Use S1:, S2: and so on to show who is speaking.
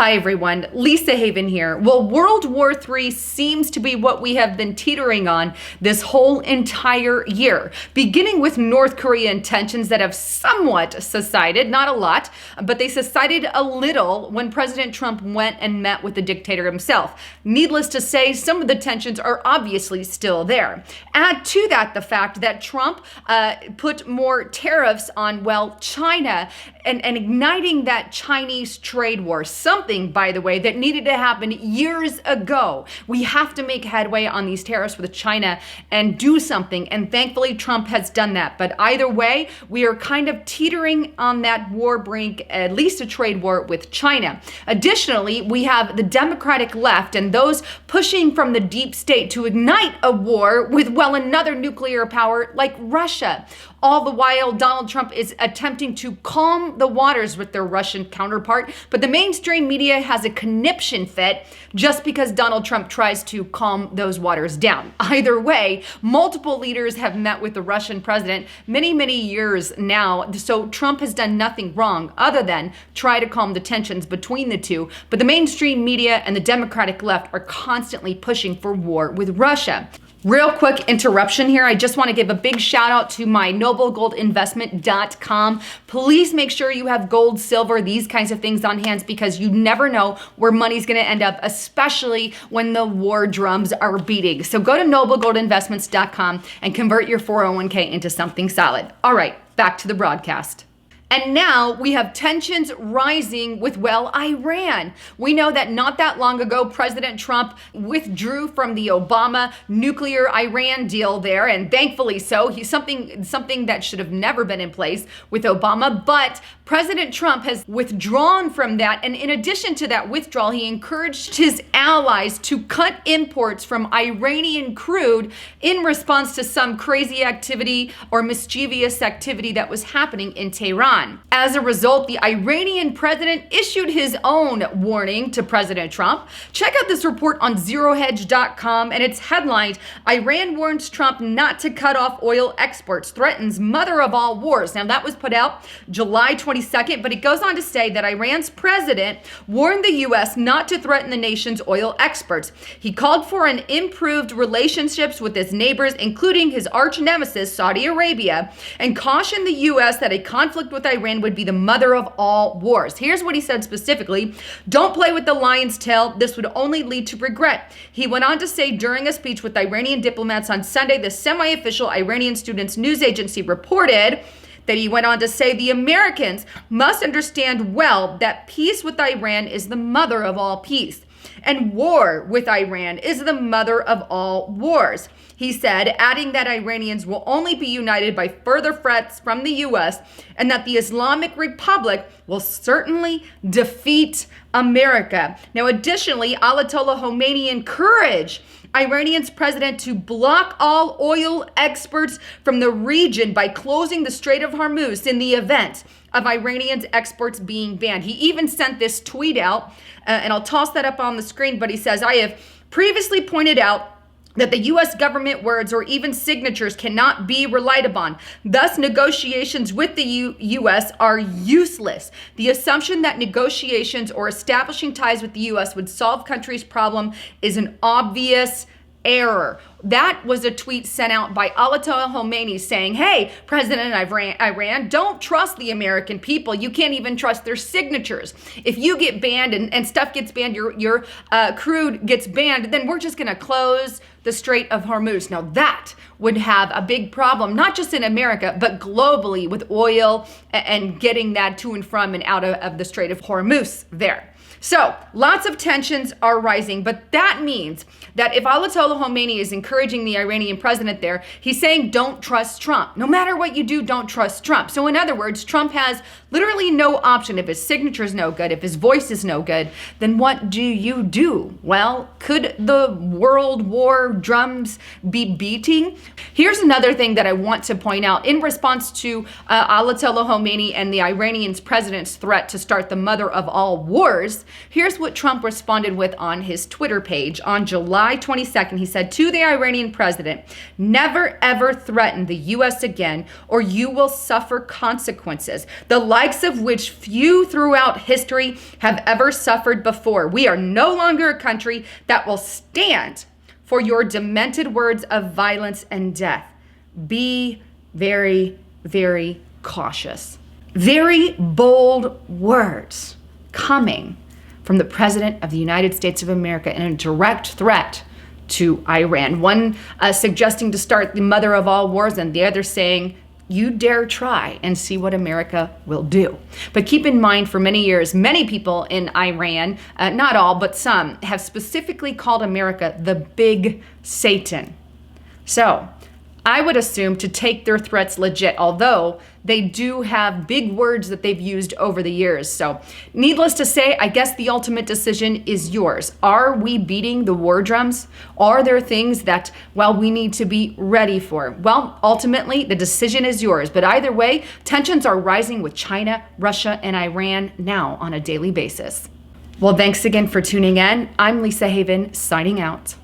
S1: Hi everyone, Lisa Haven here. Well, World War III seems to be what we have been teetering on this whole entire year, beginning with North Korean tensions that have somewhat subsided, not a lot, but they subsided a little when President Trump went and met with the dictator himself. Needless to say, some of the tensions are obviously still there. Add to that the fact that Trump put more tariffs on, China and igniting that Chinese trade war. Something, by the way, that needed to happen years ago. We have to make headway on these tariffs with China and do something. And thankfully, Trump has done that. But either way, we are kind of teetering on that war brink, at least a trade war with China. Additionally, we have the Democratic left and those pushing from the deep state to ignite a war with, another nuclear power like Russia. All the while, Donald Trump is attempting to calm the waters with their Russian counterpart, but the mainstream media has a conniption fit just because Donald Trump tries to calm those waters down. Either way, multiple leaders have met with the Russian president many years now, so Trump has done nothing wrong other than try to calm the tensions between the two, but the mainstream media and the Democratic left are constantly pushing for war with Russia. Real quick interruption here. I just want to give a big shout out to my NobleGoldInvestment.com. Please make sure you have gold, silver, these kinds of things on hand because you never know where money's going to end up, especially when the war drums are beating. So go to NobleGoldInvestments.com and convert your 401k into something solid. All right, back to the broadcast. And now we have tensions rising with, Iran. We know that not that long ago, President Trump withdrew from the Obama nuclear Iran deal there, and thankfully so. He's something that should have never been in place with Obama, but President Trump has withdrawn from that, and in addition to that withdrawal, he encouraged his allies to cut imports from Iranian crude in response to some crazy activity or mischievous activity that was happening in Tehran. As a result, the Iranian president issued his own warning to President Trump. Check out this report on ZeroHedge.com, and it's headlined, Iran warns Trump not to cut off oil exports, threatens mother of all wars. Now, that was put out July 22nd, but it goes on to say that Iran's president warned the U.S. not to threaten the nation's oil exports. He called for an improved relationships with his neighbors, including his arch nemesis, Saudi Arabia, and cautioned the U.S. that a conflict with Iran would be the mother of all wars. Here's what he said specifically. Don't play with the lion's tail. This would only lead to regret. He went on to say during a speech with Iranian diplomats on Sunday, the semi-official Iranian Students News Agency reported that he went on to say the Americans must understand well that peace with Iran is the mother of all peace, and war with Iran is the mother of all wars. He said, adding that Iranians will only be united by further threats from the U.S. and that the Islamic Republic will certainly defeat America. Now, additionally, Ayatollah Khomeini encouraged Iranian's president to block all oil exports from the region by closing the Strait of Hormuz in the event of Iranians' exports being banned. He even sent this tweet out, and I'll toss that up on the screen, but he says, I have previously pointed out that the U.S. government words or even signatures cannot be relied upon. Thus, negotiations with the U.S. are useless. The assumption that negotiations or establishing ties with the U.S. would solve country's problem is an obvious error. That was a tweet sent out by Ayatollah Khomeini saying, hey, President of Iran, don't trust the American people. You can't even trust their signatures. If you get banned and stuff gets banned, your crude gets banned, then we're just going to close the Strait of Hormuz. Now that would have a big problem, not just in America, but globally with oil and getting that to and from and out of the Strait of Hormuz there. So lots of tensions are rising, but that means that if Ayatollah Khomeini is encouraging the Iranian president there, he's saying don't trust Trump. No matter what you do, don't trust Trump. So in other words, Trump has literally no option. If his signature is no good, if his voice is no good, then what do you do? Well, could the world war drums be beating? Here's another thing that I want to point out. In response to Ayatollah Khomeini and the Iranian president's threat to start the mother of all wars, Here's what Trump responded with on his Twitter page on July 22nd. He said, to the Iranian president, never ever threaten the U.S. again, or you will suffer consequences, the likes of which few throughout history have ever suffered before. We are no longer a country that will stand for your demented words of violence and death. Be very, very cautious. Very bold words coming from the President of the United States of America in a direct threat to Iran. One suggesting to start the mother of all wars, and the other saying, you dare try and see what America will do. But keep in mind, for many years, many people in Iran, not all, but some, have specifically called America the big Satan. So I would assume to take their threats legit, although they do have big words that they've used over the years. So needless to say, I guess the ultimate decision is yours. Are we beating the war drums? Are there things that, well, we need to be ready for? Well, ultimately, the decision is yours. But either way, tensions are rising with China, Russia, and Iran now on a daily basis. Well, thanks again for tuning in. I'm Lisa Haven, signing out.